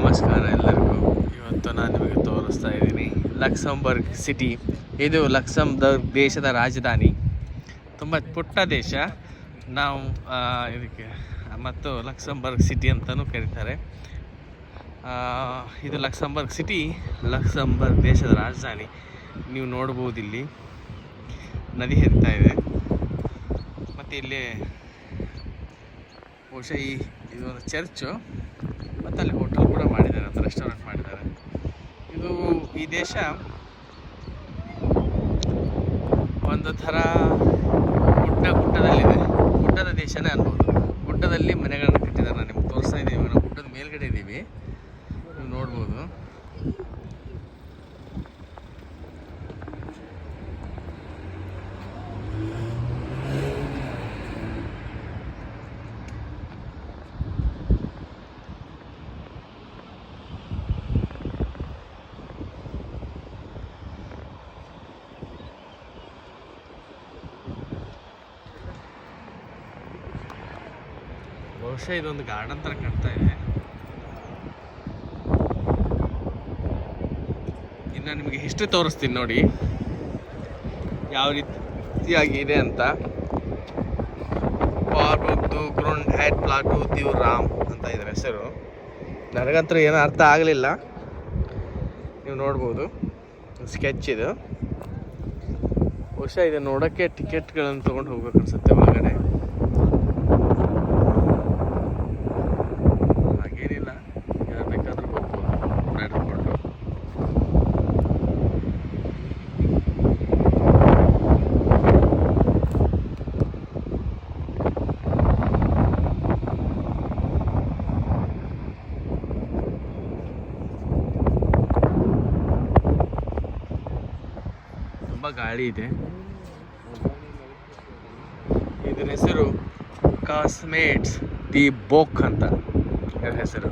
ನಮಸ್ಕಾರ ಎಲ್ಲರಿಗೂ. ಇವತ್ತು ನಾನು ನಿಮಗೆ ತೋರಿಸ್ತಾ ಇದ್ದೀನಿ ಲಕ್ಸಂಬರ್ಗ್ ಸಿಟಿ. ಇದು ಲಕ್ಸಂಬರ್ಗ್ ದೇಶದ ರಾಜಧಾನಿ. ತುಂಬ ಪುಟ್ಟ ದೇಶ. ನಾವು ಇದಕ್ಕೆ ಮತ್ತು ಲಕ್ಸಂಬರ್ಗ್ ಸಿಟಿ ಅಂತಲೂ ಕರೀತಾರೆ. ಇದು ಲಕ್ಸಂಬರ್ಗ್ ಸಿಟಿ, ಲಕ್ಸಂಬರ್ಗ್ ದೇಶದ ರಾಜಧಾನಿ. ನೀವು ನೋಡ್ಬೋದು, ಇಲ್ಲಿ ನದಿ ಹರಿತಾ ಇದೆ. ಮತ್ತು ಇಲ್ಲಿ ಬಹುಶಃ ಇದೊಂದು ಚರ್ಚು, ಮತ್ತು ಅಲ್ಲಿ ಹೋಟೆಲ್ ಕೂಡ ಮಾಡಿದ್ದಾರೆ, ಅಂತ ರೆಸ್ಟೋರೆಂಟ್ ಮಾಡಿದ್ದಾರೆ. ಈ ದೇಶ ಒಂದು ಥರ ಗುಡ್ಡದಲ್ಲಿದೆ. ಗುಡ್ಡದ ದೇಶನೇ ಅನ್ಬೋದು. ಗುಡ್ಡದಲ್ಲಿ ಮನೆಗಳನ್ನ ಕಟ್ಟಿದ್ದಾರೆ. ನಾನು ನಿಮ್ಗೆ ತೋರಿಸ್ತಾ ಇದ್ದೀವಿ. ನಾವು ಗುಡ್ಡದ ಮೇಲ್ಗಡೆ ಇದ್ದೀವಿ, ನೀವು ನೋಡ್ಬೋದು. ಬಹುಶಃ ಇದೊಂದು ಗಾರ್ಡನ್ ಥರ ಕಾಣ್ತಾ ಇದೆ. ಇನ್ನು ನಿಮಗೆ ಹಿಸ್ಟ್ರಿ ತೋರಿಸ್ತೀನಿ ನೋಡಿ, ಯಾವ ರೀತಿಯಾಗಿ ಇದೆ ಅಂತ. ಪಾರ್ಬುಕ್ದು ಗ್ರೌಂಡ್ ಹ್ಯಾಟ್ ಪ್ಲಾಟು ದಿವ್ ರಾಮ್ ಅಂತ ಇದ್ರ ಹೆಸರು. ನನಗಂತೂ ಏನೂ ಅರ್ಥ ಆಗಲಿಲ್ಲ. ನೀವು ನೋಡ್ಬೋದು, ಸ್ಕೆಚ್ ಇದು. ಬಹುಶಃ ಇದು ನೋಡೋಕ್ಕೆ ಟಿಕೆಟ್ಗಳನ್ನು ತೊಗೊಂಡು ಹೋಗ್ಬೇಕು ಅನ್ಸುತ್ತೆ ಒಳಗಡೆ. ಹಾಗೇನಿಲ್ಲ, ಯಾರು ಬೇಕಾದ್ರೂ ಹೋಗ್ಬೋದು ನಡೆದುಕೊಂಡು. ತುಂಬ ಗಾಳಿ ಇದೆ. ಇದರ ಹೆಸರು ಕಾಸ್ಮೇಟ್ಸ್ ದಿ ಬೋಕ್ ಅಂತ ಹೆಸರು.